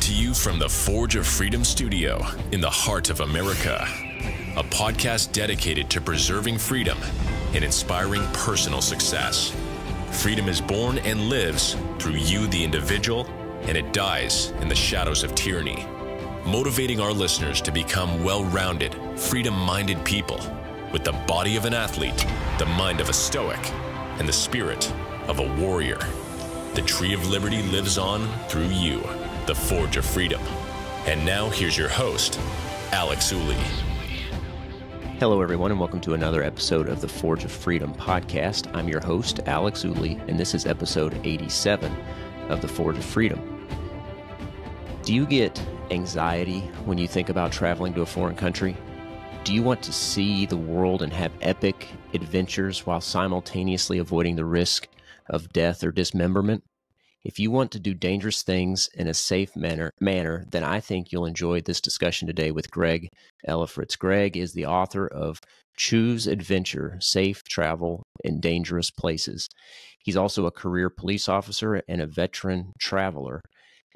to you from the Forge of Freedom studio in the heart of America, a podcast dedicated to preserving freedom and inspiring personal success. Freedom is born and lives through you, the individual, and it dies in the shadows of tyranny. Motivating our listeners to become well-rounded, freedom-minded people with the body of an athlete, the mind of a stoic, and the spirit of a warrior. The tree of liberty lives on through you, the Forge of Freedom. And now here's your host, Alex Uli. Hello, everyone, and welcome to another episode of the Forge of Freedom podcast. I'm your host, Alex Uli, and this is episode 87 of the Forge of Freedom. Do you get anxiety when you think about traveling to a foreign country? Do you want to see the world and have epic adventures while simultaneously avoiding the risk of death or dismemberment? If you want to do dangerous things in a safe manner, then I think you'll enjoy this discussion today with Greg Ellifritz. Greg is the author of Choose Adventure, Safe Travel in Dangerous Places. He's also a career police officer and a veteran traveler.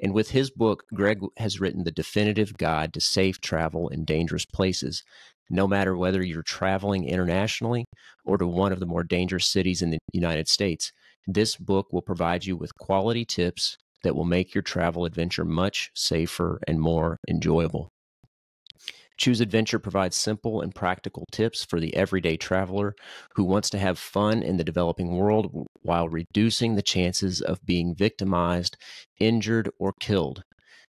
And with his book, Greg has written the definitive guide to safe travel in dangerous places, no matter whether you're traveling internationally or to one of the more dangerous cities in the United States. This book will provide you with quality tips that will make your travel adventure much safer and more enjoyable. Choose Adventure provides simple and practical tips for the everyday traveler who wants to have fun in the developing world while reducing the chances of being victimized, injured, or killed.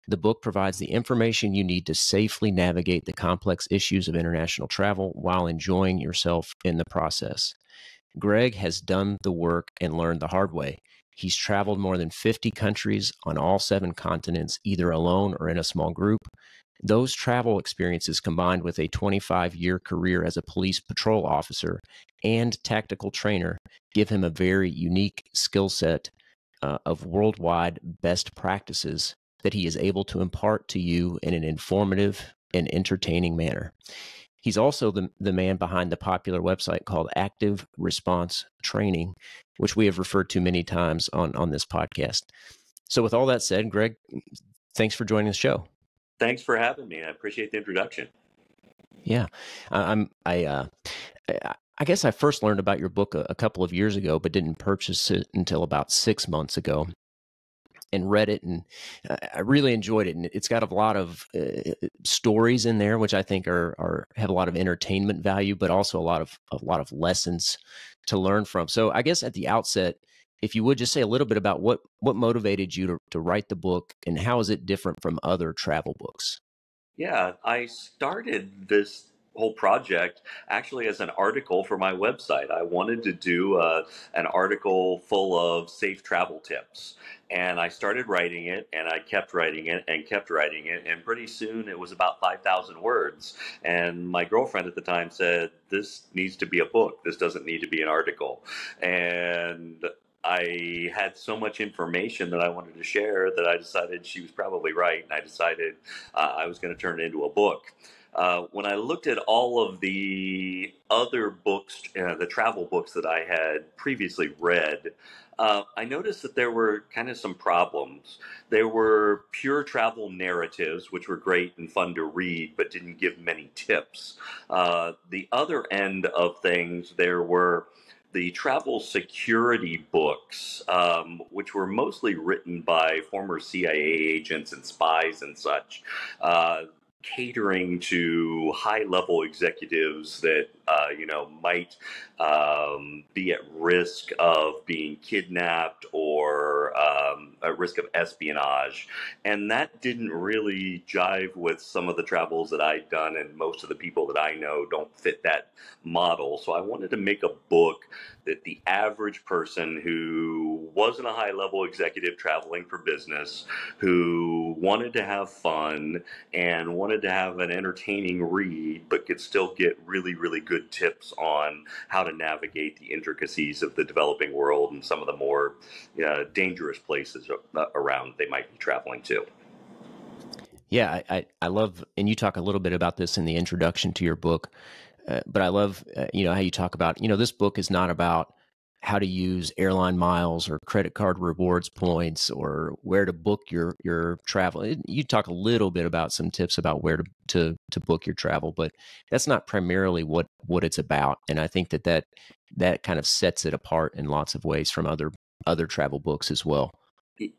The book provides the information you need to safely navigate the complex issues of international travel while enjoying yourself in the process. Greg has done the work and learned the hard way. He's traveled more than 50 countries on all 7 continents, either alone or in a small group. Those travel experiences, combined with a 25-year career as a police patrol officer and tactical trainer, give him a very unique skill set of worldwide best practices that he is able to impart to you in an informative and entertaining manner. He's also the man behind the popular website called Active Response Training, which we have referred to many times on this podcast. So with all that said, Greg, thanks for joining the show. Thanks for having me. I appreciate the introduction. Yeah. I guess I first learned about your book a couple of years ago, but didn't purchase it until about 6 months ago. And read it, and I really enjoyed it. And it's got a lot of stories in there, which I think have a lot of entertainment value, but also a lot of lessons to learn from. So I guess at the outset, if you would just say a little bit about what motivated you to write the book, and how is it different from other travel books? Yeah, I started this whole project actually as an article for my website. I wanted to do an article full of safe travel tips. And I started writing it, and I kept writing it and kept writing it. And pretty soon it was about 5,000 words. And my girlfriend at the time said, "This needs to be a book. This doesn't need to be an article." And I had so much information that I wanted to share that I decided she was probably right. And I decided I was going to turn it into a book. When I looked at all of the other books, the travel books that I had previously read, I noticed that there were kind of some problems. There were pure travel narratives, which were great and fun to read, but didn't give many tips. The other end of things, there were the travel security books, which were mostly written by former CIA agents and spies and such, catering to high-level executives that might be at risk of being kidnapped or at risk of espionage. And that didn't really jive with some of the travels that I'd done, and most of the people that I know don't fit that model. So I wanted to make a book that the average person who wasn't a high-level executive traveling for business, who wanted to have fun and wanted to have an entertaining read, but could still get really, really good tips on how to navigate the intricacies of the developing world and some of the more dangerous places around they might be traveling to. Yeah, I love, and you talk a little bit about this in the introduction to your book, but I love, how you talk about, this book is not about how to use airline miles or credit card rewards points or where to book your travel. You talk a little bit about some tips about where to book your travel, but that's not primarily what it's about. And I think that kind of sets it apart in lots of ways from other travel books as well.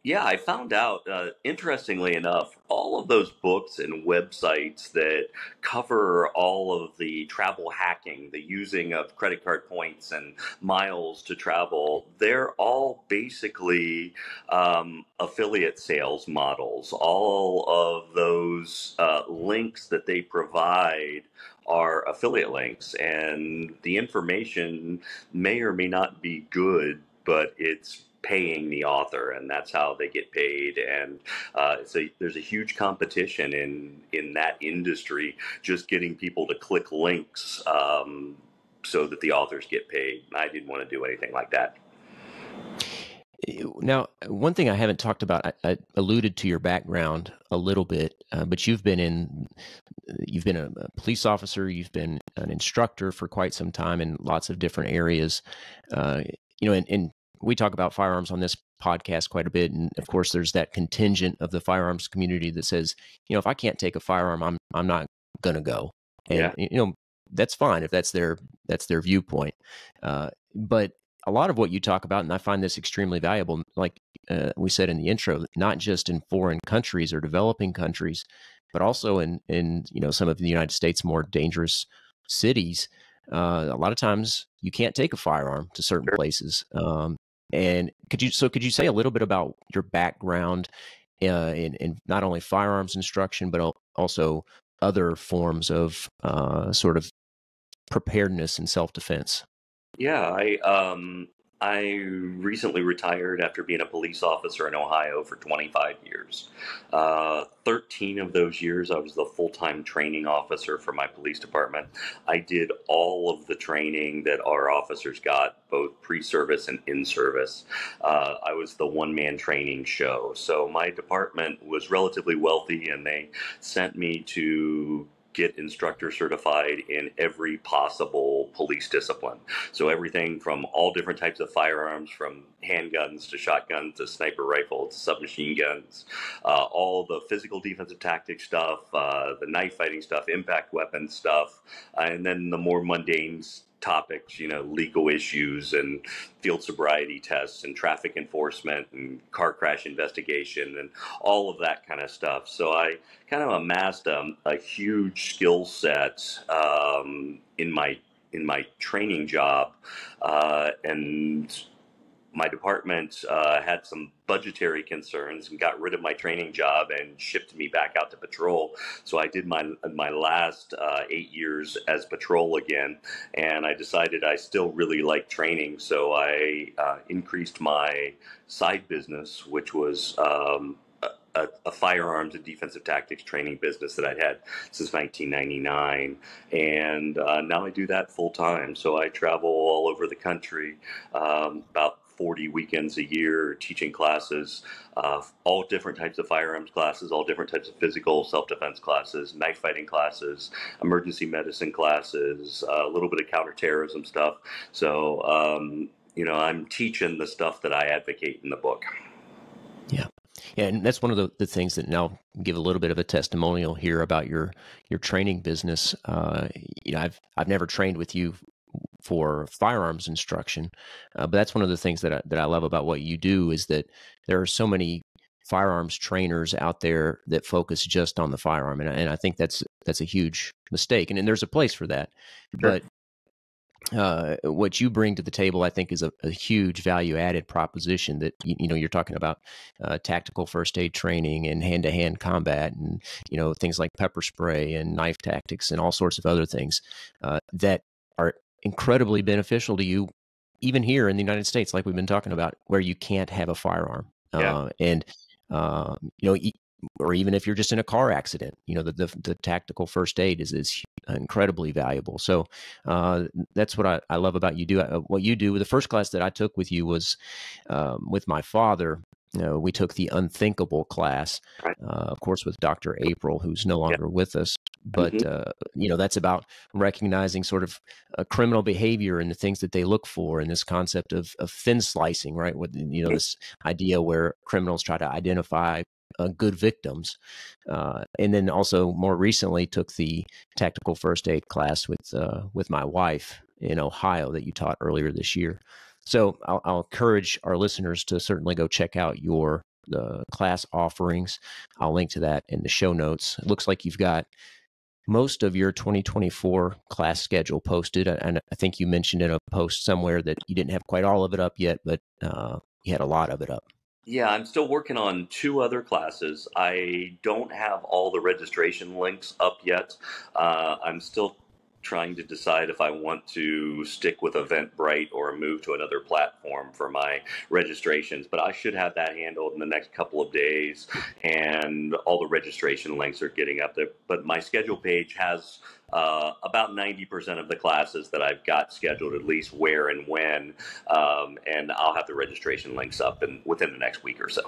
Yeah, I found out, interestingly enough, all of those books and websites that cover all of the travel hacking, the using of credit card points and miles to travel, they're all basically affiliate sales models. All of those links that they provide are affiliate links, and the information may or may not be good, but it's paying the author, and that's how they get paid. And so there's a huge competition in that industry, just getting people to click links so that the authors get paid. I didn't want to do anything like that. Now, one thing I haven't talked about, I alluded to your background a little bit, but you've been a police officer, you've been an instructor for quite some time in lots of different areas, and we talk about firearms on this podcast quite a bit. And of course, there's that contingent of the firearms community that says, if I can't take a firearm, I'm not going to go. And, that's fine if that's their viewpoint. But a lot of what you talk about, and I find this extremely valuable, like we said in the intro, not just in foreign countries or developing countries, but also in some of the United States' more dangerous cities. A lot of times you can't take a firearm to certain places. And could you say a little bit about your background in not only firearms instruction, but also other forms of sort of preparedness and self-defense? Yeah, I recently retired after being a police officer in Ohio for 25 years. 13 of those years, I was the full-time training officer for my police department. I did all of the training that our officers got, both pre-service and in-service. I was the one-man training show. So my department was relatively wealthy, and they sent me to get instructor certified in every possible police discipline. So everything from all different types of firearms, from handguns to shotguns to sniper rifles to submachine guns, all the physical defensive tactics stuff, the knife fighting stuff, impact weapon stuff, and then the more mundane topics, legal issues and field sobriety tests and traffic enforcement and car crash investigation and all of that kind of stuff. So I kind of amassed a huge skill set in my training job, and my department had some budgetary concerns and got rid of my training job and shipped me back out to patrol. So I did my last 8 years as patrol again, and I decided I still really like training. So I increased my side business, which was a firearms and defensive tactics training business that I'd had since 1999. And now I do that full time. So I travel all over the country, about 40 weekends a year, teaching classes, all different types of firearms classes, all different types of physical self-defense classes, knife fighting classes, emergency medicine classes, a little bit of counterterrorism stuff. So, I'm teaching the stuff that I advocate in the book. Yeah, and that's one of the things that, and I'll give a little bit of a testimonial here about your training business. I've never trained with you for firearms instruction, but that's one of the things that I love about what you do is that there are so many firearms trainers out there that focus just on the firearm, and I think that's a huge mistake, and there's a place for that, Sure. but what you bring to the table, I think, is a huge value-added proposition that, you're talking about tactical first aid training and hand-to-hand combat and, things like pepper spray and knife tactics and all sorts of other things that are incredibly beneficial to you, even here in the United States, like we've been talking about, where you can't have a firearm. Yeah. Or even if you're just in a car accident, the tactical first aid is incredibly valuable. So that's what I love about what you do. The first class that I took with you was with my father. we took the unthinkable class, Right. of course, with Dr. April, who's no Yeah. longer with us. But, Hmm. that's about recognizing sort of criminal behavior and the things that they look for, and this concept of thin slicing, right? With, this idea where criminals try to identify good victims. And then also more recently took the tactical first aid class with my wife in Ohio that you taught earlier this year. So I'll encourage our listeners to certainly go check out your class offerings. I'll link to that in the show notes. It looks like you've got most of your 2024 class schedule posted. And I think you mentioned in a post somewhere that you didn't have quite all of it up yet, but you had a lot of it up. Yeah, I'm still working on two other classes. I don't have all the registration links up yet. I'm still trying to decide if I want to stick with Eventbrite or move to another platform for my registrations, but I should have that handled in the next couple of days, and all the registration links are getting up there. But my schedule page has about 90% of the classes that I've got scheduled, at least where and when, and I'll have the registration links up within the next week or so.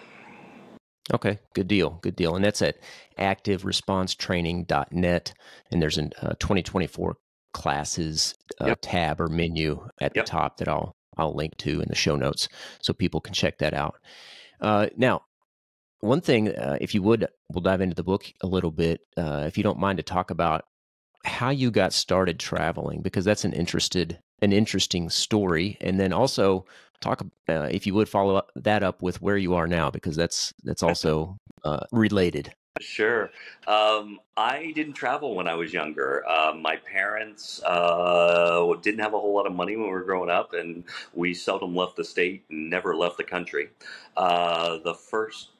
Okay, good deal. Good deal. And that's at activeresponsetraining.net. And there's a 2024 classes Yep. tab or menu at the Yep. top that I'll link to in the show notes so people can check that out. Now, one thing, if you would, we'll dive into the book a little bit, if you don't mind, to talk about how you got started traveling, because that's an interesting story. And then also talk, if you would, follow that up with where you are now, because that's also related. Sure. I didn't travel when I was younger. My parents didn't have a whole lot of money when we were growing up, and we seldom left the state and never left the country. The first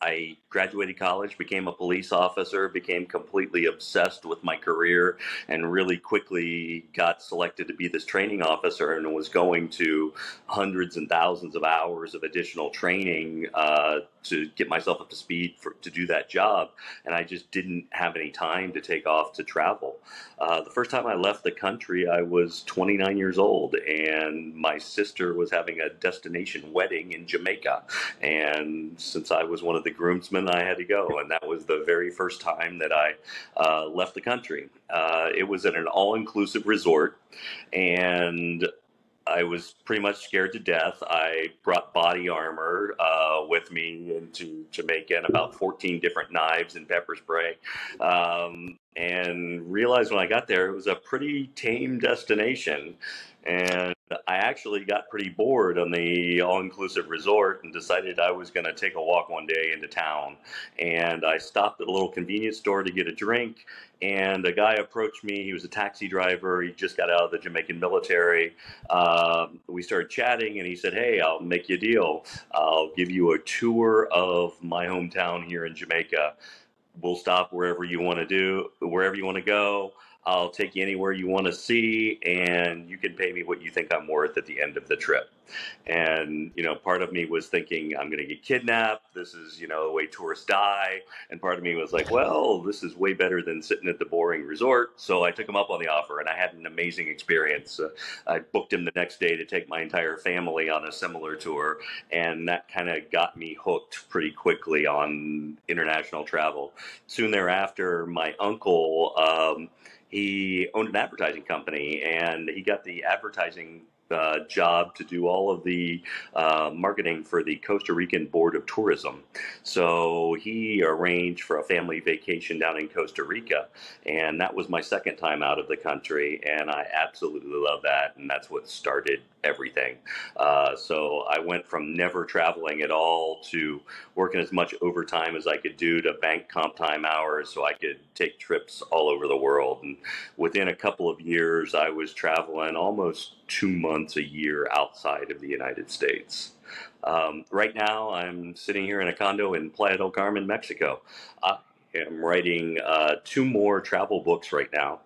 I graduated college, became a police officer, became completely obsessed with my career, and really quickly got selected to be this training officer, and was going to hundreds and thousands of hours of additional training to get myself up to speed to do that job. And I just didn't have any time to take off to travel. The first time I left the country, I was 29 years old, and my sister was having a destination wedding in Jamaica. And since I was one of the groomsmen, I had to go. And that was the very first time that I left the country. It was at an all-inclusive resort, and I was pretty much scared to death. I brought body armor with me into Jamaica, and about 14 different knives and pepper spray. And realized when I got there, it was a pretty tame destination. And I actually got pretty bored on the all-inclusive resort and decided I was going to take a walk one day into town. And I stopped at a little convenience store to get a drink, and a guy approached me. He was a taxi driver. He just got out of the Jamaican military. We started chatting, and he said, "Hey, I'll make you a deal. I'll give you a tour of my hometown here in Jamaica. We'll stop wherever you want to go. I'll take you anywhere you want to see, and you can pay me what you think I'm worth at the end of the trip." And, part of me was thinking, I'm going to get kidnapped. This is, the way tourists die. And part of me was like, well, this is way better than sitting at the boring resort. So I took him up on the offer, and I had an amazing experience. I booked him the next day to take my entire family on a similar tour. And that kind of got me hooked pretty quickly on international travel. Soon thereafter, my uncle, he owned an advertising company, and he got the advertising job to do all of the marketing for the Costa Rican Board of Tourism. So he arranged for a family vacation down in Costa Rica, and that was my second time out of the country, and I absolutely love that, and that's what started everything. So I went from never traveling at all to working as much overtime as I could do to bank comp time hours so I could take trips all over the world. And within a couple of years, I was traveling almost 2 months a year outside of the United States. Right now, I'm sitting here in a condo in Playa del Carmen, Mexico. I am writing 2 more travel books right now.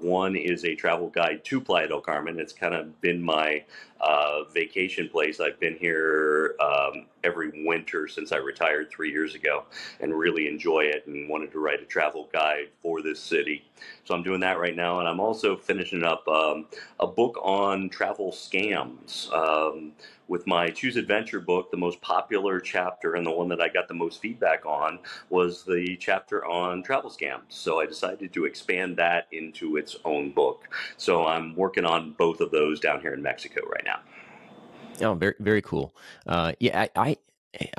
One is a travel guide to Playa del Carmen. It's kind of been my vacation place. I've been here every winter since I retired 3 years ago, and really enjoy it, and wanted to write a travel guide for this city. So I'm doing that right now, and I'm also finishing up a book on travel scams. With my Choose Adventure book, the most popular chapter and the one that I got the most feedback on was the chapter on travel scams. So I decided to expand that into its own book. So I'm working on both of those down here in Mexico right now. Oh, very, very cool. Yeah, I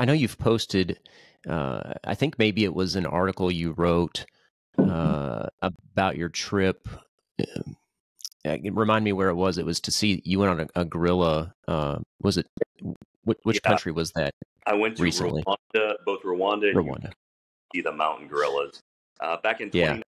know you've posted, I think maybe it was an article you wrote about your trip. Remind me where it was. It was to see, you went on a gorilla. Was it, which Yeah, country was that I went to recently? Rwanda, both Rwanda and Rwanda. see the mountain gorillas. Back in Yeah. 2019,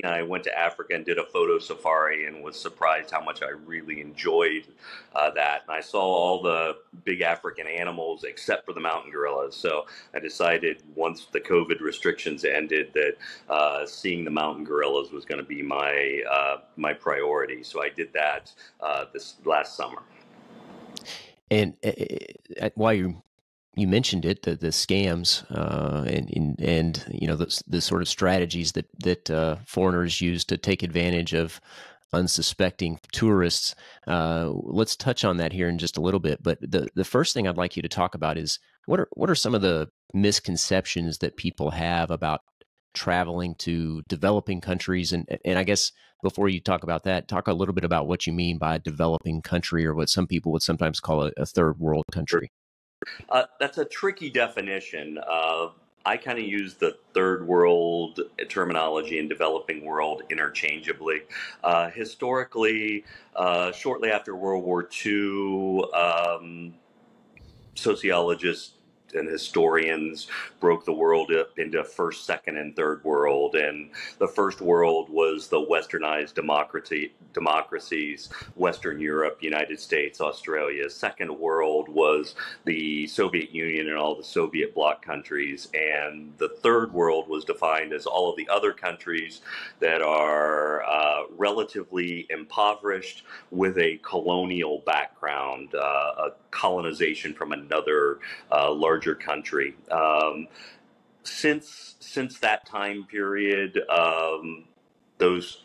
I went to Africa and did a photo safari and was surprised how much I really enjoyed that. And I saw all the big African animals except for the mountain gorillas. So I decided once the COVID restrictions ended that seeing the mountain gorillas was going to be my priority. So I did that this last summer. And while you mentioned it, the scams and you know the sort of strategies that foreigners use to take advantage of unsuspecting tourists. Let's touch on that here in just a little bit. But the first thing I'd like you to talk about is what are some of the misconceptions that people have about traveling to developing countries, and I guess before you talk about that, talk a little bit about what you mean by developing country, or what some people would sometimes call a third world country. That's a tricky definition. I kind of use the third world terminology and developing world interchangeably. Historically, shortly after World War II, sociologists and historians broke the world up into first, second, and third world. And the first world was the westernized democracies, Western Europe, United States, Australia. Second world was the Soviet Union and all the Soviet bloc countries. And the third world was defined as all of the other countries that are relatively impoverished with a colonial background, a colonization from another larger country. Since that time period, those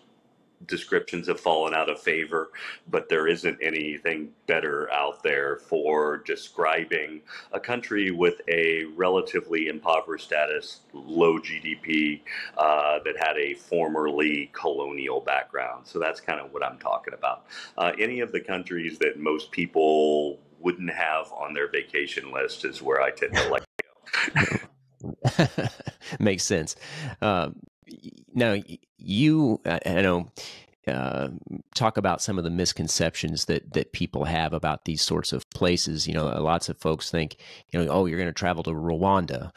descriptions have fallen out of favor, but there isn't anything better out there for describing a country with a relatively impoverished status, low GDP, that had a formerly colonial background. So that's kind of what I'm talking about. Any of the countries that most people wouldn't have on their vacation list is where I tend to like to go. Makes sense. Now, you, I know, talk about some of the misconceptions that people have about these sorts of places. You know, lots of folks think, oh, you're going to travel to Rwanda.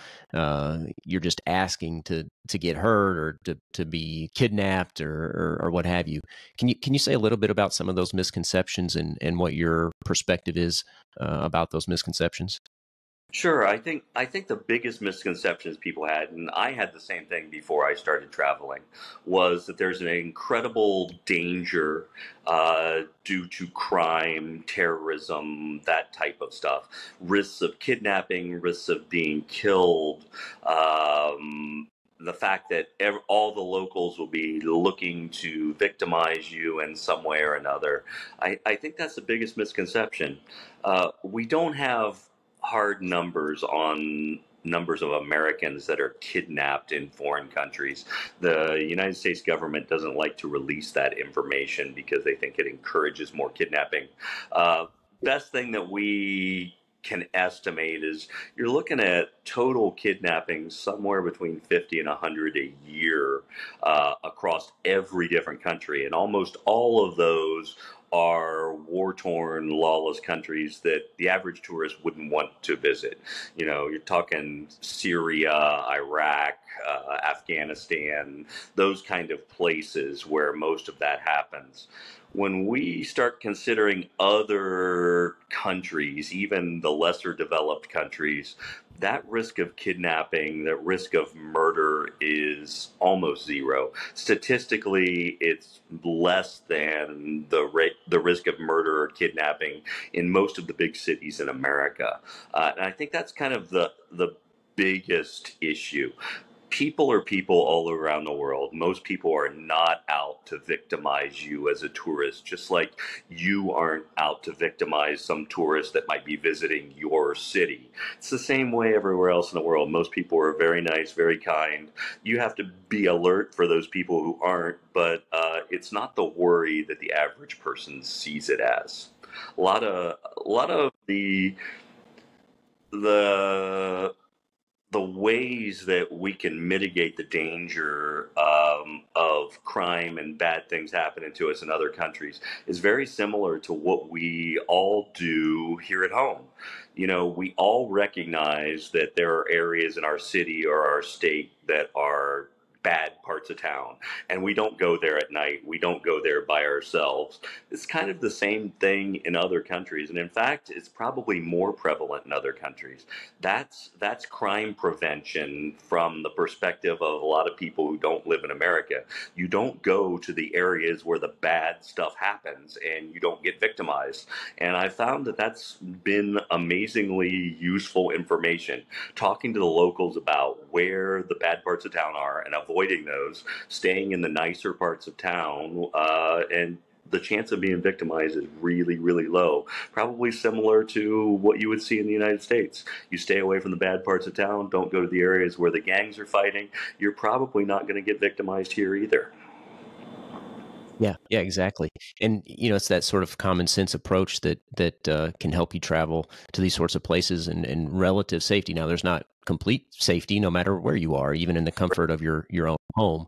You're just asking to get hurt or to be kidnapped or what have you. Can you say a little bit about some of those misconceptions and what your perspective is about those misconceptions? Sure. I think the biggest misconceptions people had, and I had the same thing before I started traveling, was that there's an incredible danger due to crime, terrorism, that type of stuff, risks of kidnapping, risks of being killed. The fact that all the locals will be looking to victimize you in some way or another. I think that's the biggest misconception. We don't have hard numbers on numbers of Americans that are kidnapped in foreign countries. The United States government doesn't like to release that information because they think it encourages more kidnapping. Best thing that we can estimate is you're looking at total kidnapping somewhere between 50 and 100 a year across every different country. And almost all of those are war-torn, lawless countries that the average tourist wouldn't want to visit. You're talking Syria, Iraq, Afghanistan, those kind of places where most of that happens. When we start considering other countries, even the lesser developed countries, that risk of kidnapping, that risk of murder is almost zero. Statistically, it's less than the risk of murder or kidnapping in most of the big cities in America. And I think that's kind of the biggest issue. People are people all around the world. Most people are not out to victimize you as a tourist, just like you aren't out to victimize some tourist that might be visiting your city. It's the same way everywhere else in the world. Most people are very nice, very kind. You have to be alert for those people who aren't, but it's not the worry that the average person sees it as. A lot of the the ways that we can mitigate the danger of crime and bad things happening to us in other countries is very similar to what we all do here at home. You know, we all recognize that there are areas in our city or our state that are bad parts of town, and we don't go there at night. We don't go there by ourselves. It's kind of the same thing in other countries, and in fact, it's probably more prevalent in other countries. That's crime prevention from the perspective of a lot of people who don't live in America. You don't go to the areas where the bad stuff happens, and you don't get victimized. And I found that that's been amazingly useful information. Talking to the locals about where the bad parts of town are and avoiding those, staying in the nicer parts of town, and the chance of being victimized is really, really low. Probably similar to what you would see in the United States. You stay away from the bad parts of town, don't go to the areas where the gangs are fighting. You're probably not going to get victimized here either. Yeah, exactly. And it's that sort of common sense approach that can help you travel to these sorts of places and relative safety. Now, there's not complete safety no matter where you are, even in the comfort of your own home.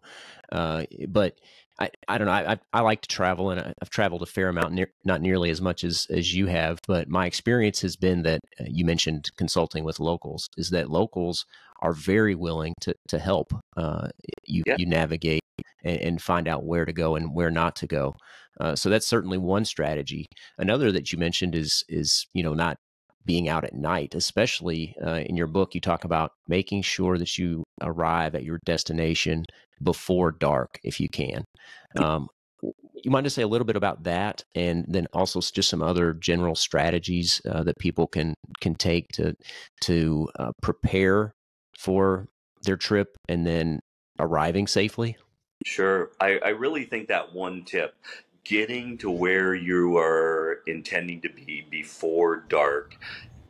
But I don't know. I like to travel, and I've traveled a fair amount, not nearly as much as you have. But my experience has been that you mentioned consulting with locals, is that locals are very willing to help you navigate and find out where to go and where not to go. So that's certainly one strategy. Another that you mentioned is not being out at night, especially in your book. You talk about making sure that you arrive at your destination before dark if you can. You mind to say a little bit about that, and then also just some other general strategies that people can take to prepare for their trip and then arriving safely? Sure. I really think that one tip, getting to where you are intending to be before dark,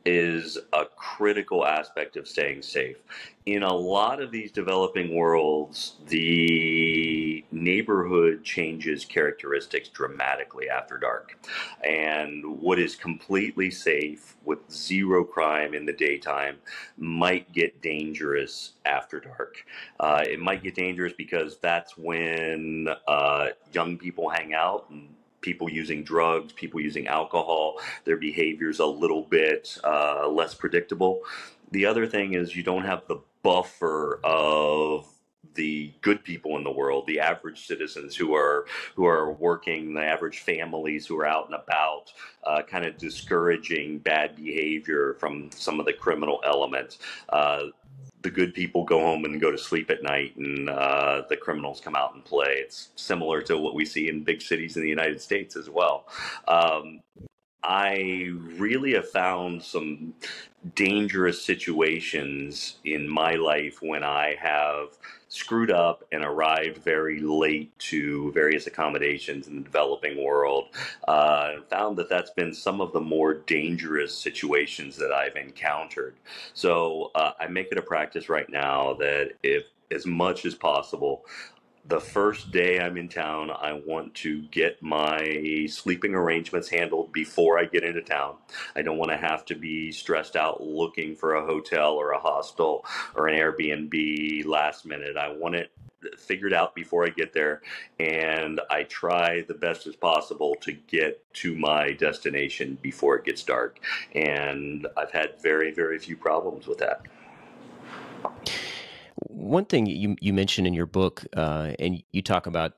is a critical aspect of staying safe. In a lot of these developing worlds, the neighborhood changes characteristics dramatically after dark. And what is completely safe with zero crime in the daytime might get dangerous after dark. It might get dangerous because that's when young people hang out, and people using drugs, people using alcohol, their behavior's a little bit less predictable. The other thing is you don't have the buffer of the good people in the world, the average citizens who are working, the average families who are out and about, kind of discouraging bad behavior from some of the criminal elements. The good people go home and go to sleep at night, and the criminals come out and play. It's similar to what we see in big cities in the United States as well. I really have found some dangerous situations in my life when I have screwed up and arrived very late to various accommodations in the developing world. Found that that's been some of the more dangerous situations that I've encountered. So I make it a practice right now that if as much as possible, the first day I'm in town, I want to get my sleeping arrangements handled before I get into town. I don't want to have to be stressed out looking for a hotel or a hostel or an Airbnb last minute. I want it figured out before I get there, and I try the best as possible to get to my destination before it gets dark. And I've had very, very few problems with that. One thing you mentioned in your book, and you talk about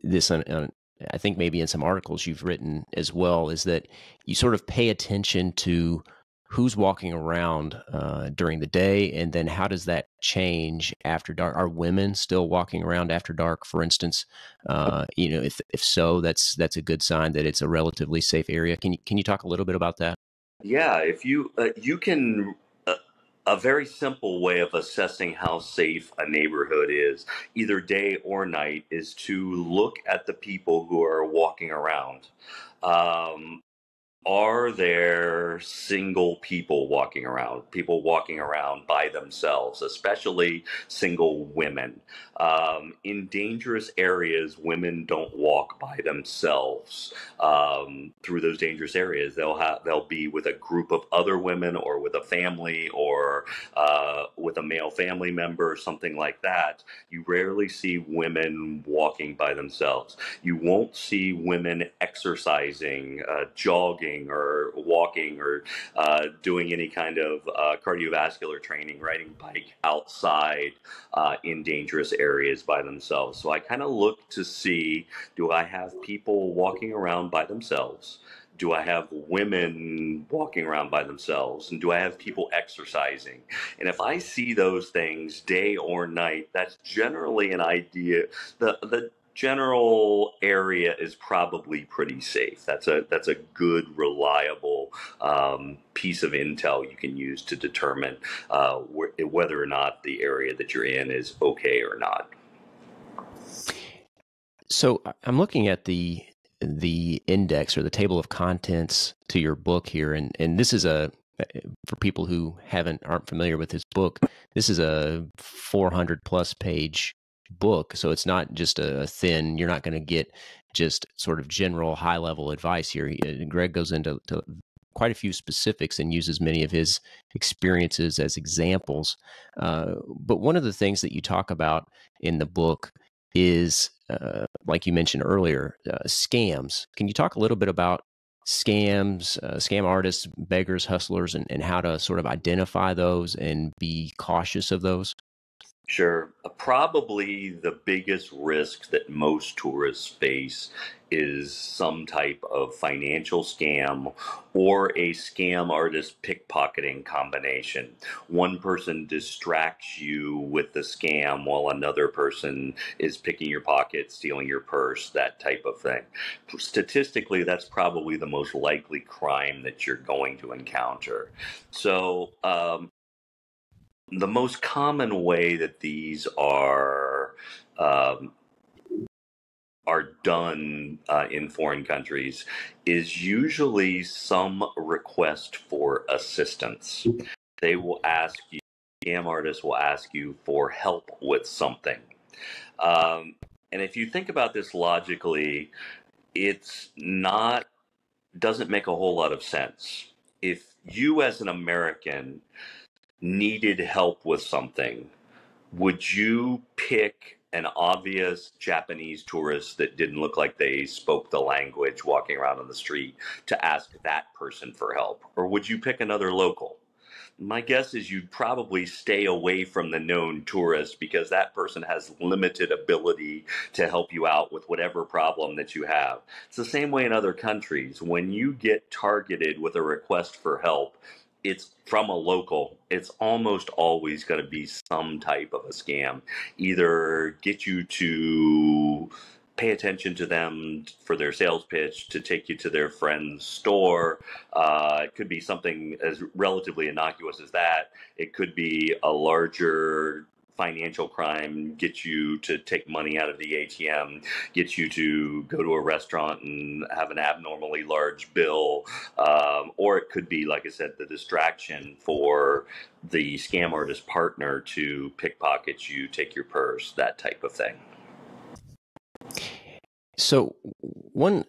this on, I think maybe in some articles you've written as well, is that you sort of pay attention to who's walking around during the day, and then how does that change after dark? Are women still walking around after dark, for instance? If so, that's a good sign that it's a relatively safe area. Can you talk a little bit about that? Yeah, if you can, a very simple way of assessing how safe a neighborhood is, either day or night, is to look at the people who are walking around. Um, are there single people walking around by themselves, especially single women? In dangerous areas, women don't walk by themselves. Through those dangerous areas, they'll be with a group of other women, or with a family, or with a male family member, or something like that. You rarely see women walking by themselves. You won't see women exercising, jogging, or walking, or doing any kind of cardiovascular training, riding bike outside in dangerous areas by themselves. So I kind of look to see, do I have people walking around by themselves? Do I have women walking around by themselves? And do I have people exercising? And if I see those things day or night, that's generally an idea. The general area is probably pretty safe. That's a good, reliable piece of intel you can use to determine whether or not the area that you're in is okay or not. So I'm looking at the index or the table of contents to your book here, and this is for people who aren't familiar with this book, this is a 400 plus page book. So it's not just you're not going to get just sort of general high level advice here. Greg goes into quite a few specifics and uses many of his experiences as examples. But one of the things that you talk about in the book is, like you mentioned earlier, scams. Can you talk a little bit about scams, scam artists, beggars, hustlers, and how to sort of identify those and be cautious of those? Sure. Probably the biggest risk that most tourists face is some type of financial scam or a scam artist pickpocketing combination. One person distracts you with the scam while another person is picking your pocket, stealing your purse, that type of thing. Statistically, that's probably the most likely crime that you're going to encounter. So, the most common way that these um, are done in foreign countries is usually some request for assistance. They will ask you, scam artists will ask you for help with something. And if you think about this logically, it's not doesn't make a whole lot of sense. If you as an American needed help with something, would you pick an obvious Japanese tourist that didn't look like they spoke the language walking around on the street to ask that person for help? Or would you pick another local? My guess is you'd probably stay away from the known tourist because that person has limited ability to help you out with whatever problem that you have. It's the same way in other countries. When you get targeted with a request for help, it's from a local, it's almost always going to be some type of a scam. Either get you to pay attention to them for their sales pitch, to take you to their friend's store. It could be something as relatively innocuous as that. It could be a larger financial crime, get you to take money out of the ATM, get you to go to a restaurant and have an abnormally large bill. Or it could be, like I said, the distraction for the scam artist partner to pickpocket you, take your purse, that type of thing. So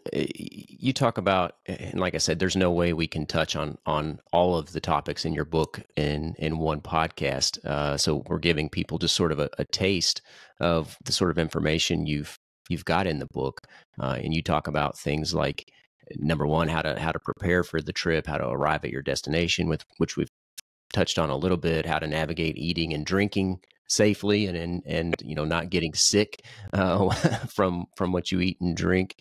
you talk about, and like I said, there's no way we can touch on all of the topics in your book in one podcast. So we're giving people just sort of a taste of the sort of information you've got in the book. And you talk about things like, number one, how to prepare for the trip, how to arrive at your destination, which we've touched on a little bit, how to navigate eating and drinking safely and not getting sick from what you eat and drink.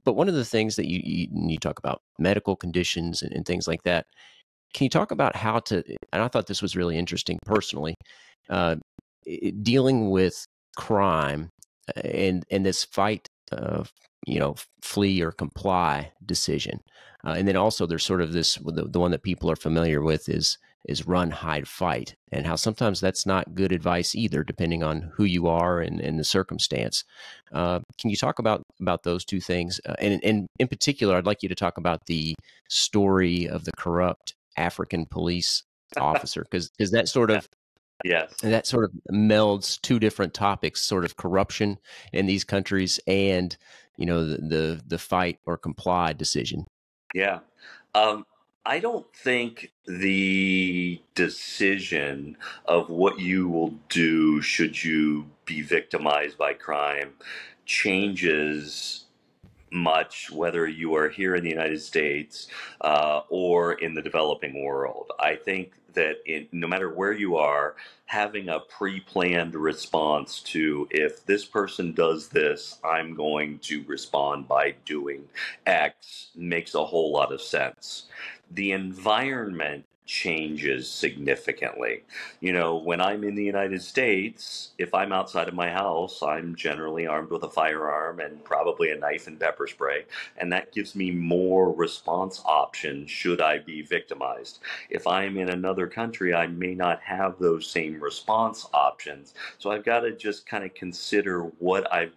But one of the things that you talk about medical conditions and things like that. Can you talk about how to, and I thought this was really interesting personally, uh, dealing with crime and this fight of, flee or comply decision. And then also there's sort of this, the one that people are familiar with is run, hide, fight, and how sometimes that's not good advice either, depending on who you are and the circumstance. Can you talk about those two things? And in particular, I'd like you to talk about the story of the corrupt African police officer, because that sort Yeah. of Yes. melds two different topics, sort of corruption in these countries and the fight or comply decision. Yeah. Um, I don't think the decision of what you will do should you be victimized by crime changes much, whether you are here in the United States or in the developing world. I think that no matter where you are, having a pre-planned response to, if this person does this, I'm going to respond by doing X, makes a whole lot of sense. The environment changes significantly. When I'm in the United States, if I'm outside of my house, I'm generally armed with a firearm and probably a knife and pepper spray, and that gives me more response options should I be victimized. If I'm in another country, I may not have those same response options. So I've got to just kind of consider what I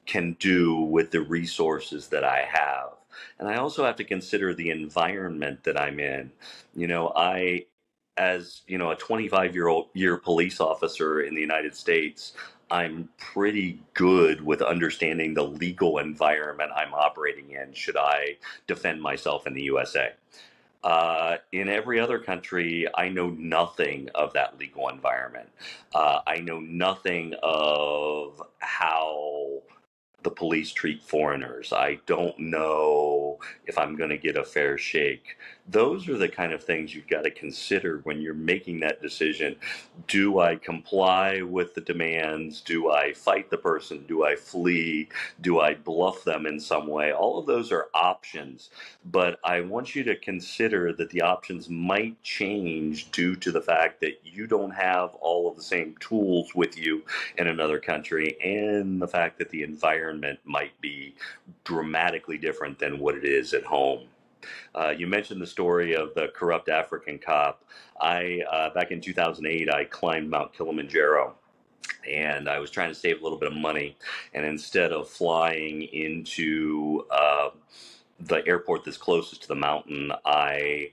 can do with the resources that I have. And I also have to consider the environment that I'm in. I, as a 25-year police officer in the United States, I'm pretty good with understanding the legal environment I'm operating in should I defend myself in the USA. In every other country, I know nothing of that legal environment. I know nothing of how the police treat foreigners. I don't know if I'm going to get a fair shake. Those are the kind of things you've got to consider when you're making that decision. Do I comply with the demands? Do I fight the person? Do I flee? Do I bluff them in some way? All of those are options, but I want you to consider that the options might change due to the fact that you don't have all of the same tools with you in another country, and the fact that the environment might be dramatically different than what it is at home. You mentioned the story of the corrupt African cop. Back in 2008, I climbed Mount Kilimanjaro, and I was trying to save a little bit of money. And instead of flying into the airport that's closest to the mountain, I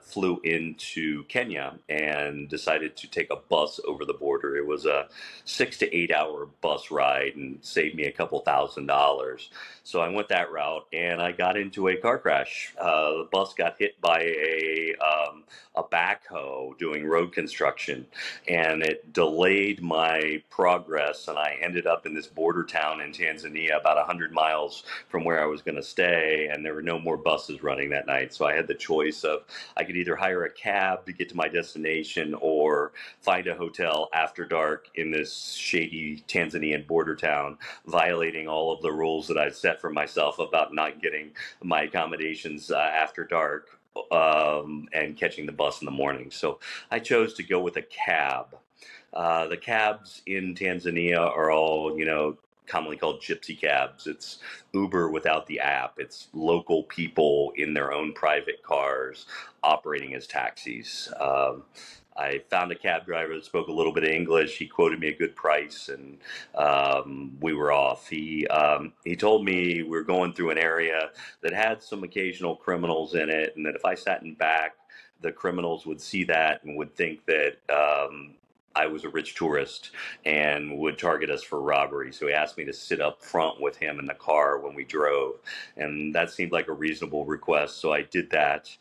flew into Kenya and decided to take a bus over the border. It was a 6 to 8 hour bus ride and saved me a couple $1,000s. So I went that route and I got into a car crash. The bus got hit by a backhoe doing road construction, and it delayed my progress. And I ended up in this border town in Tanzania, about 100 miles from where I was going to stay, and there were no more buses running that night. So I had the choice of, I could either hire a cab to get to my destination or find a hotel after dark in this shady Tanzanian border town, violating all of the rules that I'd set for myself about not getting my accommodations after dark, and catching the bus in the morning. So I chose to go with a cab. The cabs in Tanzania are all, commonly called gypsy cabs. It's Uber without the app. It's local people in their own private cars operating as taxis. I found a cab driver that spoke a little bit of English. He quoted me a good price, and we were off. He told me we were going through an area that had some occasional criminals in it, and that if I sat in back, the criminals would see that and would think that I was a rich tourist and would target us for robbery. So he asked me to sit up front with him in the car when we drove. And that seemed like a reasonable request. So I did that.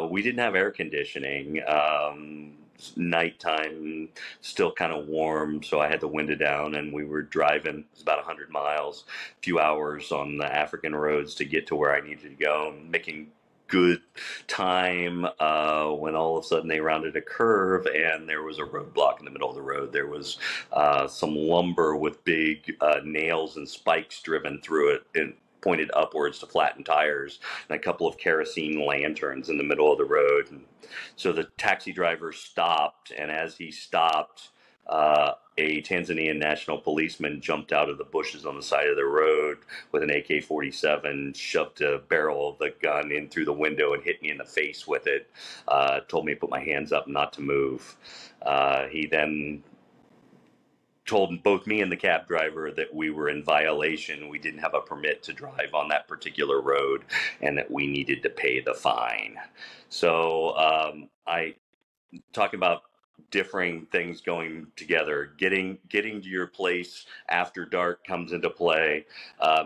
We didn't have air conditioning. Nighttime, still kind of warm. So I had the window down, and we were driving. It was about 100 miles, a few hours on the African roads to get to where I needed to go, making good time when all of a sudden they rounded a curve and there was a roadblock in the middle of the road. There was some lumber with big nails and spikes driven through it and pointed upwards to flatten tires, and a couple of kerosene lanterns in the middle of the road. And so the taxi driver stopped, and as he stopped, a Tanzanian national policeman jumped out of the bushes on the side of the road with an AK-47, shoved a barrel of the gun in through the window and hit me in the face with it, told me to put my hands up not to move. He then told both me and the cab driver that we were in violation. We didn't have a permit to drive on that particular road and that we needed to pay the fine. So I talking about differing things going together, getting to your place after dark comes into play,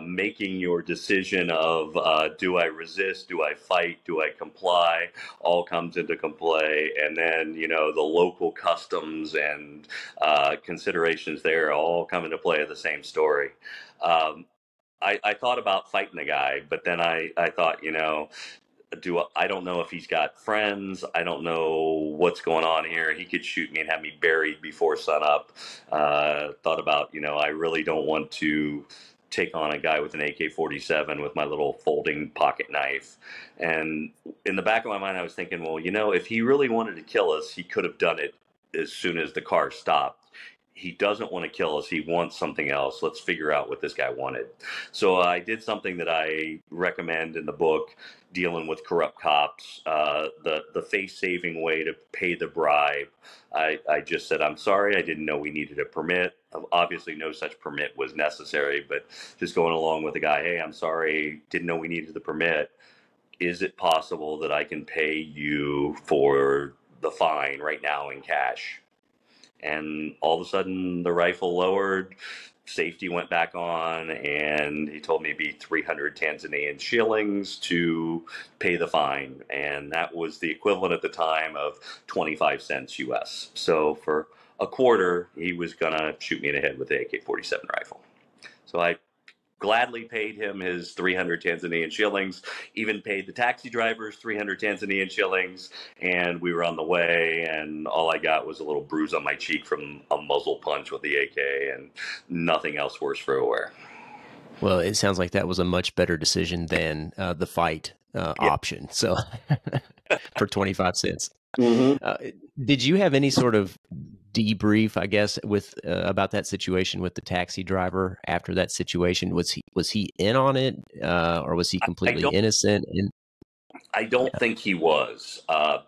making your decision of do I resist, do I fight, do I comply, all comes into play. And then, you know, the local customs and considerations there all come into play of the same story. I thought about fighting the guy, but then I thought, you know, I don't know if he's got friends. I don't know what's going on here. He could shoot me and have me buried before sunup. Thought about, you know, I really don't want to take on a guy with an AK-47 with my little folding pocket knife. And in the back of my mind, I was thinking, well, you know, if he really wanted to kill us, he could have done it as soon as the car stopped. He doesn't want to kill us. He wants something else. Let's figure out what this guy wanted. So I did something that I recommend in the book, dealing with corrupt cops, the face-saving way to pay the bribe. I just said, I'm sorry, I didn't know we needed a permit. Obviously, no such permit was necessary, but just going along with the guy, hey, I'm sorry, didn't know we needed the permit. Is it possible that I can pay you for the fine right now in cash? And all of a sudden, the rifle lowered, safety went back on, and he told me it'd be 300 Tanzanian shillings to pay the fine. And that was the equivalent at the time of 25 cents US. So for a quarter, he was going to shoot me in the head with the AK-47 rifle. So I gladly paid him his 300 Tanzanian shillings, even paid the taxi drivers 300 Tanzanian shillings, and we were on the way, and all I got was a little bruise on my cheek from a muzzle punch with the AK, and nothing else worse for a wear. Well, it sounds like that was a much better decision than the fight option. So for 25 cents. Mm-hmm. Did you have any sort of debrief, I guess, with about that situation with the taxi driver after that situation? Was he in on it, or was he completely innocent? I don't think he was,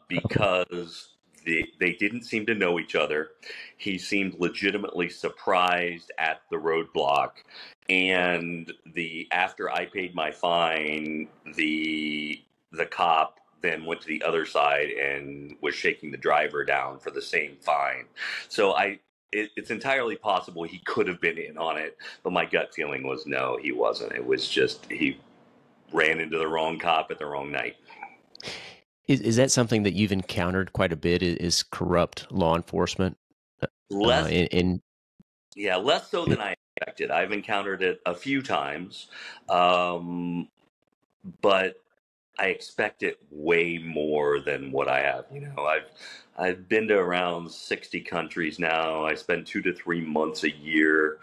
because they didn't seem to know each other. He seemed legitimately surprised at the roadblock, and after I paid my fine, the cop then went to the other side and was shaking the driver down for the same fine. So it's entirely possible he could have been in on it, but my gut feeling was no, he wasn't. It was just he ran into the wrong cop at the wrong night. Is that something that you've encountered quite a bit? Is corrupt law enforcement? Less so than I expected. I've encountered it a few times, but I expect it way more than what I have. You know, I've been to around 60 countries now. I spend 2 to 3 months a year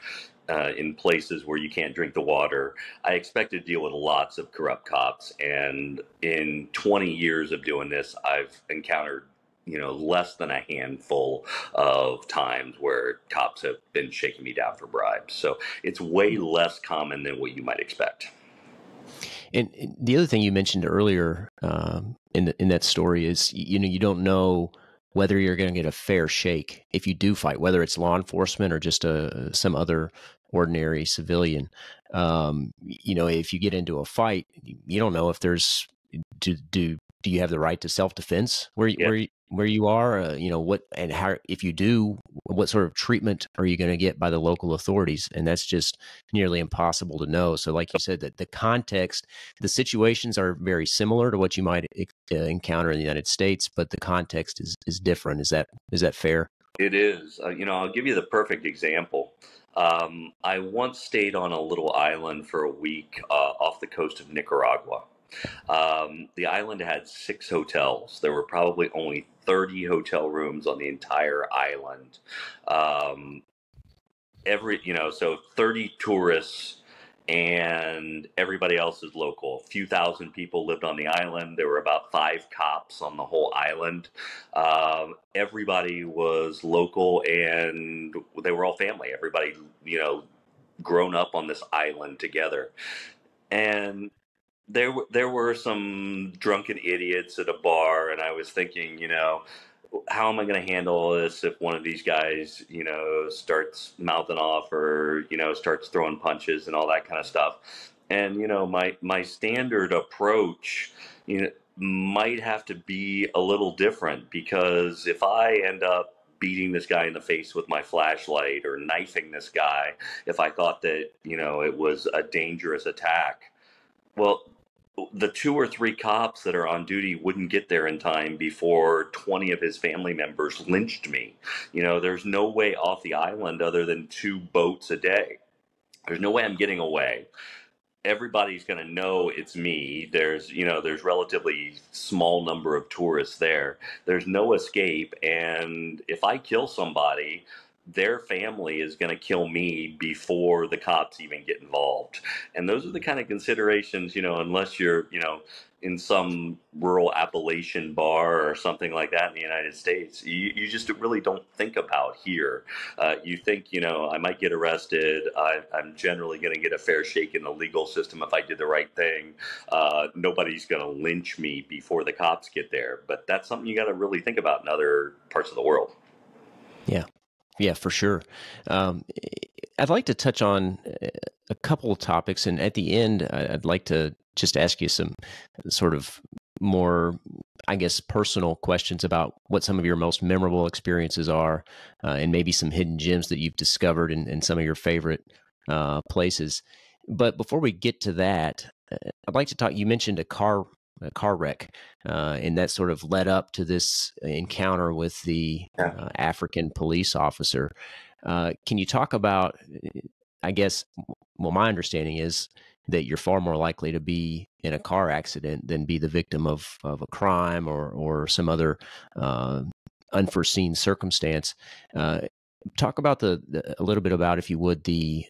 in places where you can't drink the water. I expect to deal with lots of corrupt cops, and in 20 years of doing this, I've encountered, you know, less than a handful of times where cops have been shaking me down for bribes. So it's way less common than what you might expect. And the other thing you mentioned earlier in that story is, you know, you don't know whether you're going to get a fair shake if you do fight, whether it's law enforcement or just some other ordinary civilian. You know, if you get into a fight, you don't know if there's do you have the right to self-defense where you are, you know, what and how, if you do, what sort of treatment are you going to get by the local authorities? And that's just nearly impossible to know. So like you said, that the context, the situations are very similar to what you might encounter in the United States, but the context is different. Is that fair? It is. You know, I'll give you the perfect example. I once stayed on a little island for a week off the coast of Nicaragua. The island had 6 hotels. There were probably only 30 hotel rooms on the entire island. Um, so 30 tourists and everybody else is local. A few thousand people lived on the island. There were about 5 cops on the whole island. Everybody was local and they were all family. Everybody, grown up on this island together. And there were some drunken idiots at a bar, and I was thinking, how am I going to handle this if one of these guys, starts mouthing off or starts throwing punches and all that kind of stuff. And my standard approach, might have to be a little different, because if I end up beating this guy in the face with my flashlight or knifing this guy, if I thought that it was a dangerous attack, well, the 2 or 3 cops that are on duty wouldn't get there in time before 20 of his family members lynched me. There's no way off the island other than 2 boats a day. There's no way I'm getting away. Everybody's going to know it's me. There's relatively small number of tourists there. There's no escape. And if I kill somebody, their family is going to kill me before the cops even get involved. And those are the kind of considerations, unless you're, in some rural Appalachian bar or something like that in the United States, you just really don't think about here. You think, I might get arrested. I'm generally going to get a fair shake in the legal system if I did the right thing. Nobody's going to lynch me before the cops get there. But that's something you got to really think about in other parts of the world. Yeah. Yeah, for sure. I'd like to touch on a couple of topics, and at the end, I'd like to just ask you some sort of more, I guess, personal questions about what some of your most memorable experiences are, and maybe some hidden gems that you've discovered in some of your favorite places. But before we get to that, I'd like to talk. You mentioned a car wreck, and that sort of led up to this encounter with the African police officer. Can you talk about, I guess, well, my understanding is that you're far more likely to be in a car accident than be the victim of a crime or some other unforeseen circumstance. Talk about a little bit about, if you would, the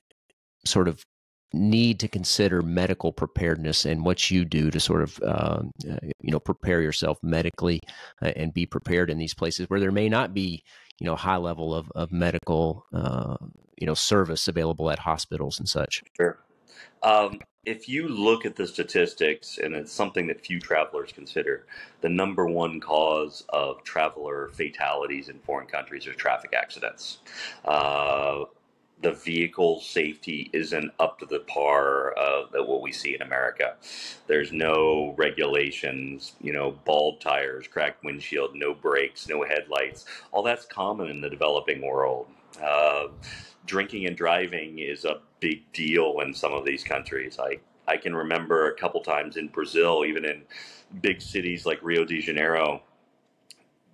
sort of need to consider medical preparedness and what you do to sort of, prepare yourself medically and be prepared in these places where there may not be, high level of medical, service available at hospitals and such. Sure. If you look at the statistics, and it's something that few travelers consider, the number one cause of traveler fatalities in foreign countries are traffic accidents. The vehicle safety isn't up to the par that what we see in America. There's no regulations, bald tires, cracked windshield, no brakes, no headlights. All that's common in the developing world. Drinking and driving is a big deal in some of these countries. I can remember a couple times in Brazil, even in big cities like Rio de Janeiro,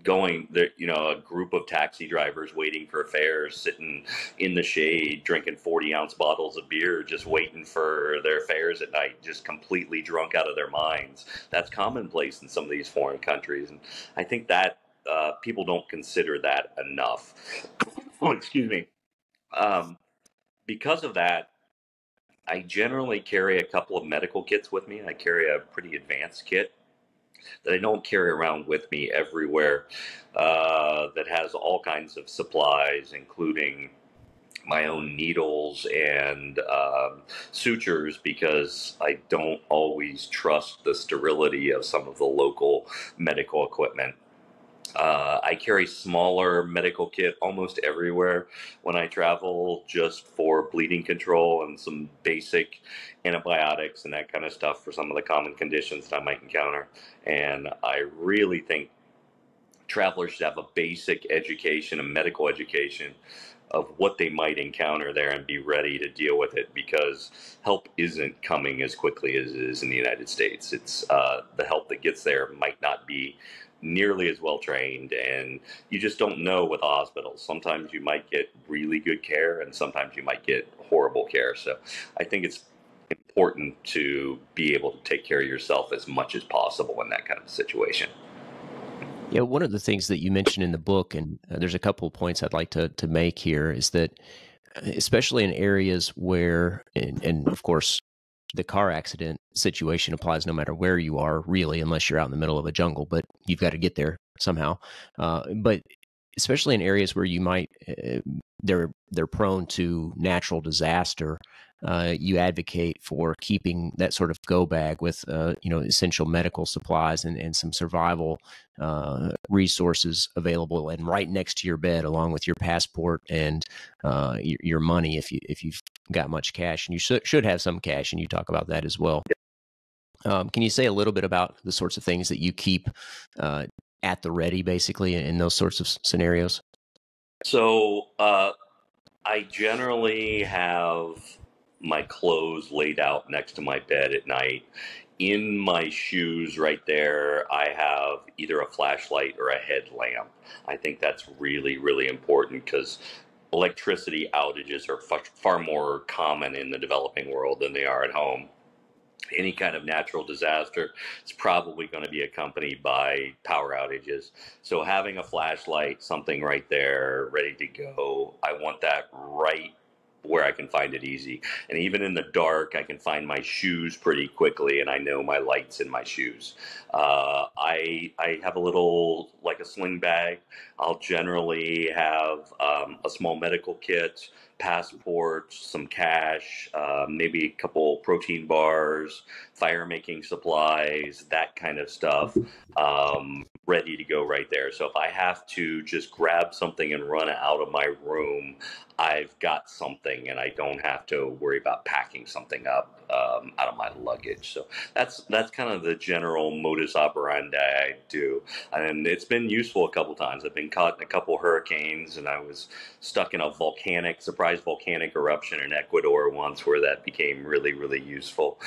going there, a group of taxi drivers waiting for fares, sitting in the shade, drinking 40-ounce bottles of beer, just waiting for their fares at night, just completely drunk out of their minds. That's commonplace in some of these foreign countries. And I think that people don't consider that enough. Oh, excuse me. Because of that, I generally carry a couple of medical kits with me. I carry a pretty advanced kit that I don't carry around with me everywhere, that has all kinds of supplies, including my own needles and sutures, because I don't always trust the sterility of some of the local medical equipment. I carry smaller medical kit almost everywhere when I travel, just for bleeding control and some basic antibiotics and that kind of stuff for some of the common conditions that I might encounter. And I really think travelers should have a basic education, a medical education of what they might encounter there and be ready to deal with it, because help isn't coming as quickly as it is in the United States. It's the help that gets there might not be nearly as well trained, and you just don't know with hospitals. Sometimes you might get really good care and sometimes you might get horrible care. So I think it's important to be able to take care of yourself as much as possible in that kind of situation. Yeah, one of the things that you mentioned in the book, and there's a couple of points I'd like to make here, is that especially in areas where, and of course, the car accident situation applies no matter where you are, really, unless you're out in the middle of a jungle, but you've got to get there somehow. But especially in areas where you might, they're prone to natural disaster. You advocate for keeping that sort of go bag with, essential medical supplies and some survival resources available, and right next to your bed, along with your passport and your money, if you've got much cash, and you should have some cash, and you talk about that as well. Can you say a little bit about the sorts of things that you keep at the ready, basically, in those sorts of scenarios? So I generally have my clothes laid out next to my bed at night. In my shoes right there, I have either a flashlight or a headlamp. I think that's really, really important because electricity outages are far more common in the developing world than they are at home. Any kind of natural disaster is probably going to be accompanied by power outages. So having a flashlight, something right there ready to go, I want that right where I can find it easy. And even in the dark, I can find my shoes pretty quickly, and I know my light's in my shoes. I have a little, like a sling bag. I'll generally have a small medical kit, passport, some cash, maybe a couple protein bars, fire making supplies, that kind of stuff, ready to go right there. So if I have to just grab something and run out of my room, I've got something, and I don't have to worry about packing something up out of my luggage. So that's kind of the general modus operandi I do, and it's been useful a couple times. I've been caught in a couple hurricanes, and I was stuck in a surprise volcanic eruption in Ecuador once, where that became really, really useful.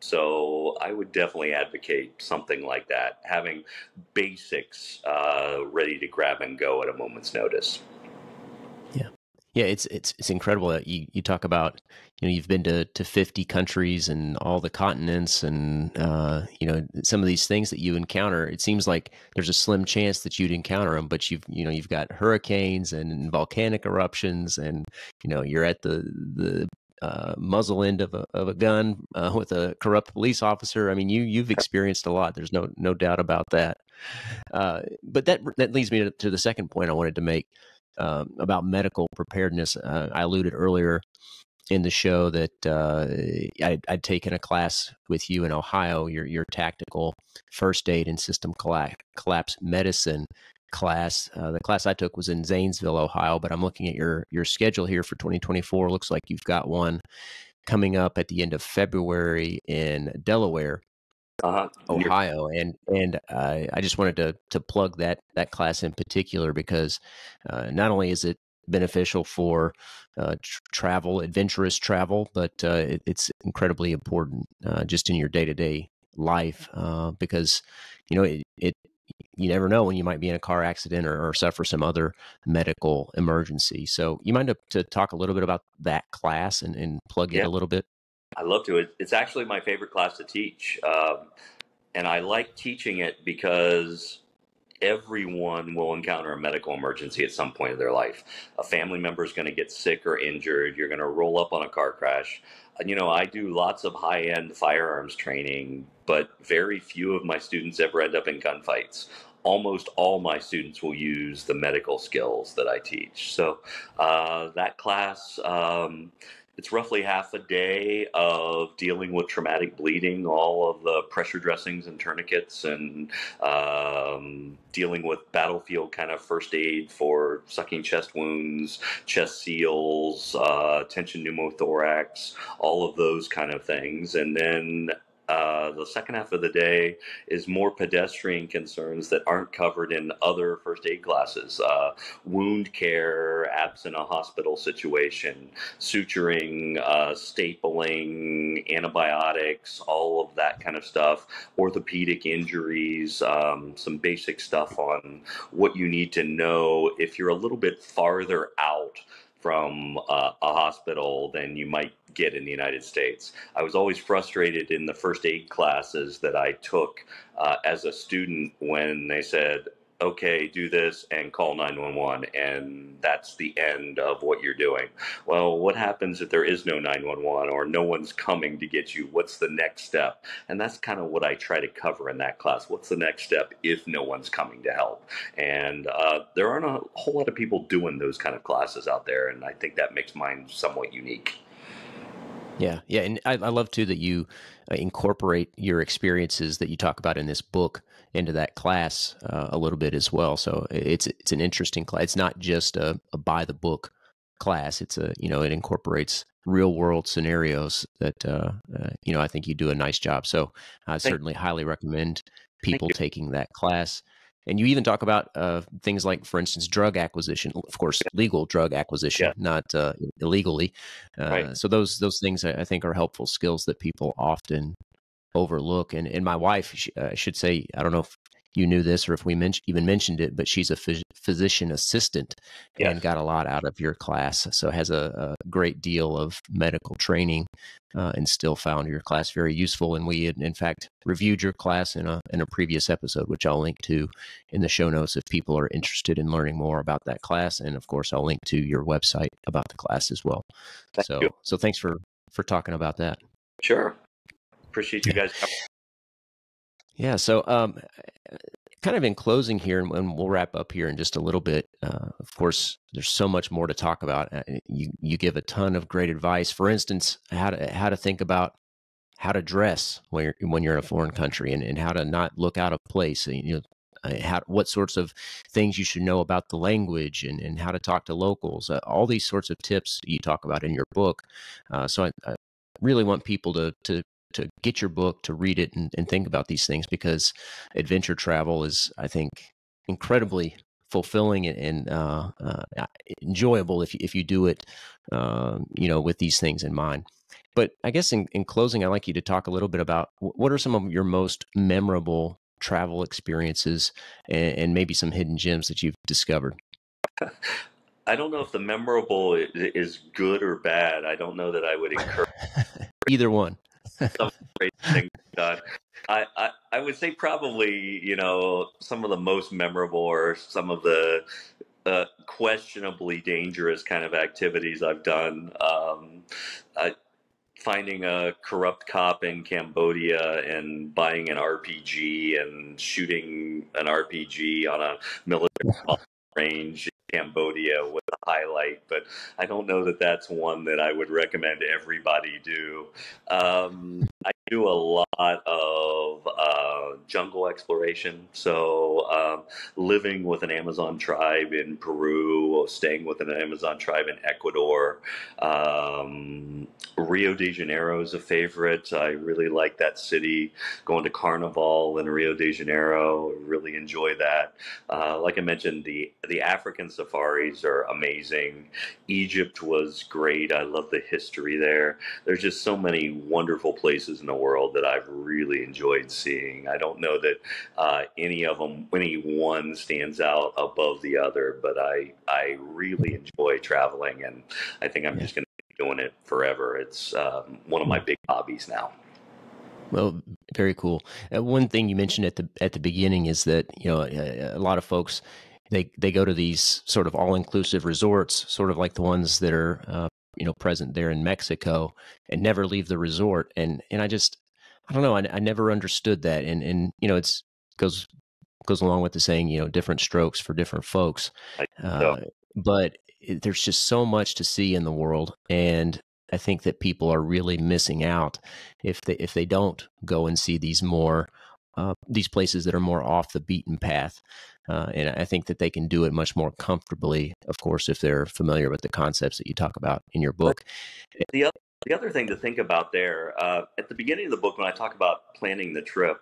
So I would definitely advocate something like that, having basics ready to grab and go at a moment's notice. Yeah. Yeah, it's incredible that you talk about, you've been to 50 countries and all the continents, and some of these things that you encounter. It seems like there's a slim chance that you'd encounter them, but you've got hurricanes and volcanic eruptions, and you're at the muzzle end of a gun with a corrupt police officer. I mean, you've experienced a lot. There's no doubt about that. But that leads me to the second point I wanted to make. About medical preparedness. I alluded earlier in the show that I'd taken a class with you in Ohio, your tactical first aid and system collapse medicine class. The class I took was in Zanesville, Ohio, but I'm looking at your schedule here for 2024. Looks like you've got one coming up at the end of February in Delaware, Ohio, and I just wanted to plug that class in particular, because not only is it beneficial for travel, adventurous travel, but it's incredibly important just in your day-to-day life, because it you never know when you might be in a car accident or suffer some other medical emergency. So you mind to talk a little bit about that class and plug it Yeah, a little bit? I love to. It's actually my favorite class to teach. And I like teaching it because everyone will encounter a medical emergency at some point in their life. A family member is going to get sick or injured. You're going to roll up on a car crash. I do lots of high-end firearms training, but very few of my students ever end up in gunfights. Almost all my students will use the medical skills that I teach. So that class, it's roughly half a day of dealing with traumatic bleeding, all of the pressure dressings and tourniquets, and dealing with battlefield kind of first aid for sucking chest wounds, chest seals, tension pneumothorax, all of those kind of things. And then the second half of the day is more pedestrian concerns that aren't covered in other first aid classes. Wound care, absent a hospital situation, suturing, stapling, antibiotics, all of that kind of stuff, orthopedic injuries, some basic stuff on what you need to know if you're a little bit farther out from a hospital than you might get in the United States. I was always frustrated in the first aid classes that I took as a student when they said, okay, do this and call 911, and that's the end of what you're doing. Well, what happens if there is no 911 or no one's coming to get you? What's the next step? And that's kind of what I try to cover in that class. What's the next step if no one's coming to help? And there aren't a whole lot of people doing those kind of classes out there, and I think that makes mine somewhat unique. Yeah, yeah, and I love too that you incorporate your experiences that you talk about in this book into that class a little bit as well. So it's an interesting class. It's not just a by the book class. It's a it incorporates real world scenarios that I think you do a nice job. So I certainly highly recommend people taking that class. And you even talk about things like, for instance, drug acquisition. Of course, legal drug acquisition, not illegally. Right. So those things I think are helpful skills that people often overlook. And my wife, I should say, I don't know if you knew this or if we even mentioned it, but she's a physician assistant and got a lot out of your class. So has a great deal of medical training and still found your class very useful. And we had, in fact, reviewed your class in a previous episode, which I'll link to in the show notes if people are interested in learning more about that class. And of course, I'll link to your website about the class as well. So thanks for talking about that. Sure. Appreciate you guys. Yeah. So, kind of in closing here, and we'll wrap up here in just a little bit. Of course, there's so much more to talk about. You give a ton of great advice. For instance, how to think about how to dress when you're in a foreign country, and how to not look out of place. What sorts of things you should know about the language, and how to talk to locals. All these sorts of tips you talk about in your book. So I really want people to get your book, to read it and think about these things, because adventure travel is, I think, incredibly fulfilling and enjoyable if you do it, with these things in mind. But I guess in closing, I'd like you to talk a little bit about what are some of your most memorable travel experiences and maybe some hidden gems that you've discovered. I don't know if the memorable is good or bad. I don't know that I would encourage either one. some great things done. I would say probably, some of the most memorable or some of the questionably dangerous kind of activities I've done. Finding a corrupt cop in Cambodia and buying an RPG and shooting an RPG on a military range in Cambodia was a highlight, but I don't know that that's one that I would recommend everybody do. I do a lot of jungle exploration, so living with an Amazon tribe in Peru, staying with an Amazon tribe in Ecuador. Rio de Janeiro is a favorite. I really like that city. Going to Carnival in Rio de Janeiro, really enjoy that. Like I mentioned, the African safaris are amazing. Egypt was great. I love the history there. There's just so many wonderful places in the world that I've really enjoyed seeing. I don't know that any one stands out above the other, but I really enjoy traveling, and I think I'm just going to be doing it forever. It's one of my big hobbies now. Well, very cool. One thing you mentioned at the beginning is that a lot of folks they go to these sort of all-inclusive resorts, sort of like the ones that are present there in Mexico, and never leave the resort. And I don't know, I never understood that. And it's goes along with the saying, different strokes for different folks. But there's just so much to see in the world, and I think that people are really missing out if they don't go and see these places that are more off the beaten path. And I think that they can do it much more comfortably, of course, if they're familiar with the concepts that you talk about in your book. The other thing to think about there, at the beginning of the book, when I talk about planning the trip,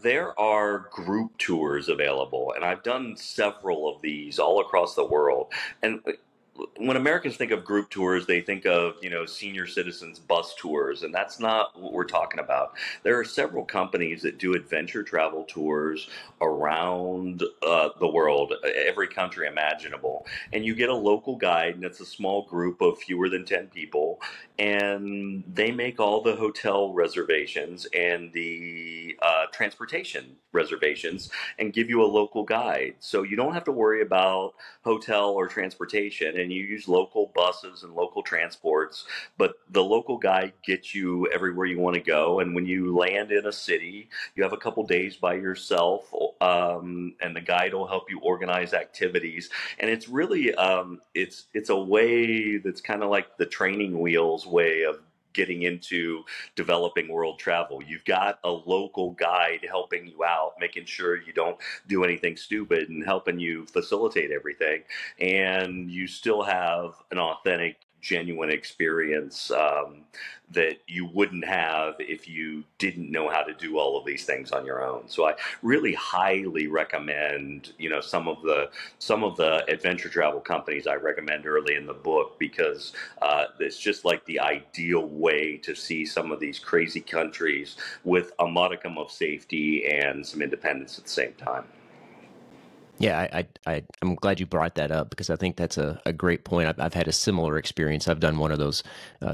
there are group tours available, and I've done several of these all across the world. And when Americans think of group tours, they think of, senior citizens bus tours, and that's not what we're talking about. There are several companies that do adventure travel tours around the world, every country imaginable. And you get a local guide, and it's a small group of fewer than 10 people, and they make all the hotel reservations and the transportation reservations and give you a local guide. So you don't have to worry about hotel or transportation, and you use local buses and local transports, but the local guide gets you everywhere you want to go. And when you land in a city, you have a couple days by yourself, and the guide will help you organize activities. And it's really it's a way that's kind of like the training wheels way of getting into developing world travel. You've got a local guide helping you out, making sure you don't do anything stupid and helping you facilitate everything. And you still have an authentic, genuine experience that you wouldn't have if you didn't know how to do all of these things on your own. So I really highly recommend, some of the adventure travel companies I recommend early in the book, because it's just like the ideal way to see some of these crazy countries with a modicum of safety and some independence at the same time. Yeah, I'm glad you brought that up, because I think that's a great point. I've had a similar experience. I've done one of those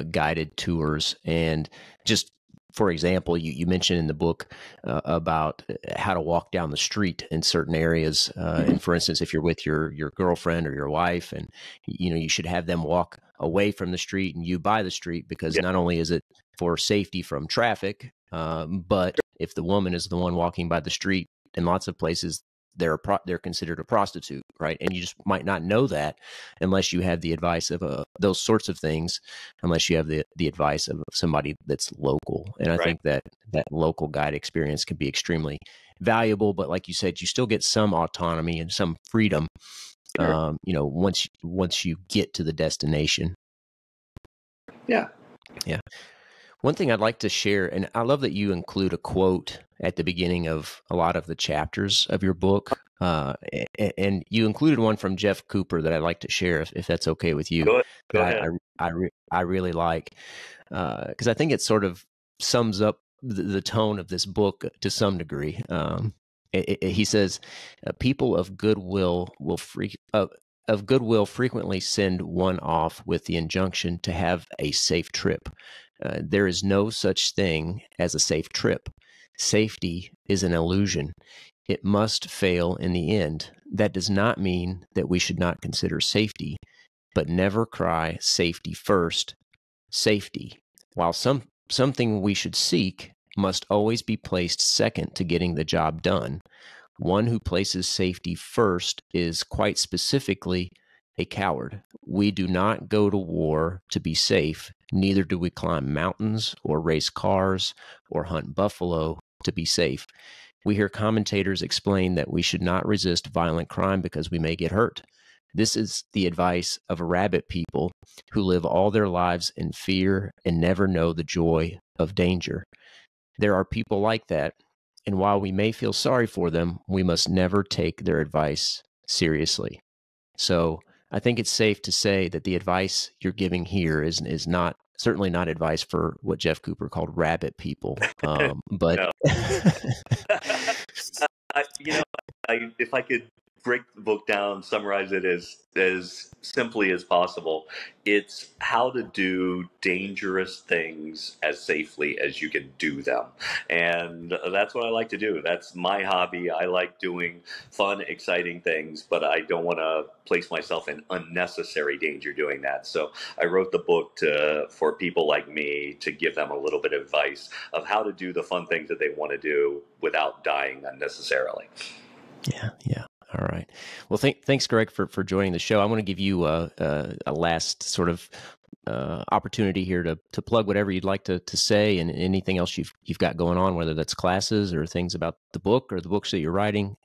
guided tours, and just for example, you mentioned in the book about how to walk down the street in certain areas. And for instance, if you're with your girlfriend or your wife, and you should have them walk away from the street and you by the street, because not only is it for safety from traffic, but if the woman is the one walking by the street, in lots of places, they're considered a prostitute, right? And you just might not know that unless you have the advice of those sorts of things, unless you have the advice of somebody that's local. And I think that local guide experience can be extremely valuable. But like you said, you still get some autonomy and some freedom, once you get to the destination. Yeah. Yeah. One thing I'd like to share, and I love that you include a quote at the beginning of a lot of the chapters of your book, and you included one from Jeff Cooper that I'd like to share, if that's okay with you. Go ahead. I really like, because I think it sort of sums up the tone of this book to some degree. He says, "People of goodwill frequently send one off with the injunction to have a safe trip. There is no such thing as a safe trip. Safety is an illusion. It must fail in the end. That does not mean that we should not consider safety, but never cry safety first. Safety, while something we should seek, must always be placed second to getting the job done. One who places safety first is quite specifically a coward. We do not go to war to be safe, neither do we climb mountains or race cars or hunt buffalo to be safe. We hear commentators explain that we should not resist violent crime because we may get hurt. This is the advice of rabbit people who live all their lives in fear and never know the joy of danger. There are people like that, and while we may feel sorry for them, we must never take their advice seriously." So I think it's safe to say that the advice you're giving here is certainly not advice for what Jeff Cooper called rabbit people. But if I could break the book down, summarize it as simply as possible, it's how to do dangerous things as safely as you can do them. And that's what I like to do. That's my hobby. I like doing fun, exciting things, but I don't want to place myself in unnecessary danger doing that. So I wrote the book for people like me, to give them a little bit of advice of how to do the fun things that they want to do without dying unnecessarily. Yeah. All right. Well, thanks, Greg, for joining the show. I want to give you a last sort of opportunity here to plug whatever you'd like to say, and anything else you've got going on, whether that's classes or things about the book or the books that you're writing.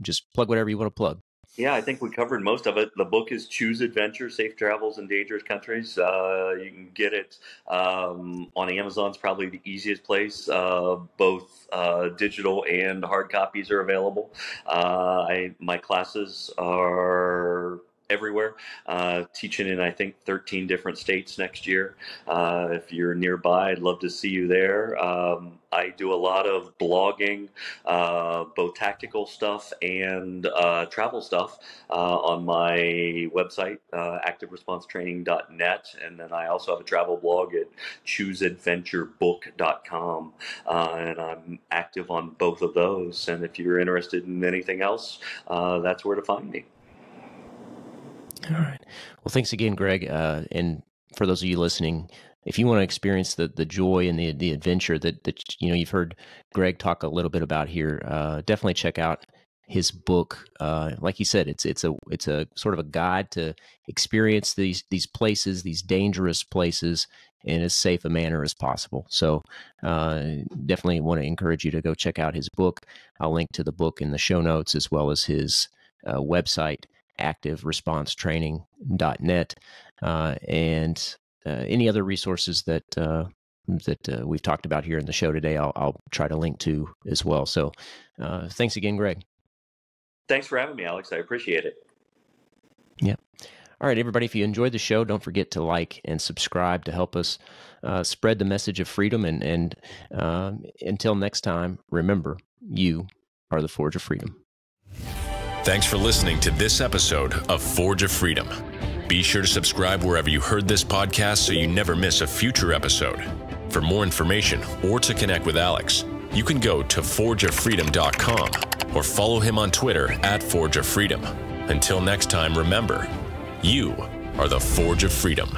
Just plug whatever you want to plug. Yeah, I think we covered most of it. The book is Choose Adventure, Safe Travels in Dangerous Countries. You can get it on Amazon. It's probably the easiest place. Both digital and hard copies are available. My classes are everywhere, teaching in, I think, 13 different states next year. If you're nearby, I'd love to see you there. I do a lot of blogging, both tactical stuff and travel stuff on my website, activeresponsetraining.net. And then I also have a travel blog at chooseadventurebook.com. And I'm active on both of those. And if you're interested in anything else, that's where to find me. All right. Well, thanks again, Greg. And for those of you listening, if you want to experience the joy and the adventure that you've heard Greg talk a little bit about here, definitely check out his book. Like he said, it's a sort of a guide to experience these places, these dangerous places, in as safe a manner as possible. So definitely want to encourage you to go check out his book. I'll link to the book in the show notes, as well as his website, activeresponsetraining.net, and any other resources that we've talked about here in the show today, I'll try to link to as well. So thanks again, Greg. Thanks for having me, Alex. I appreciate it. Yeah. All right, everybody, if you enjoyed the show, don't forget to like and subscribe to help us spread the message of freedom. And until next time, remember, you are the Forge of Freedom. Thanks for listening to this episode of Forge of Freedom. Be sure to subscribe wherever you heard this podcast so you never miss a future episode. For more information or to connect with Alex, you can go to forgeoffreedom.com or follow him on Twitter at Forge of Freedom. Until next time, remember, you are the Forge of Freedom.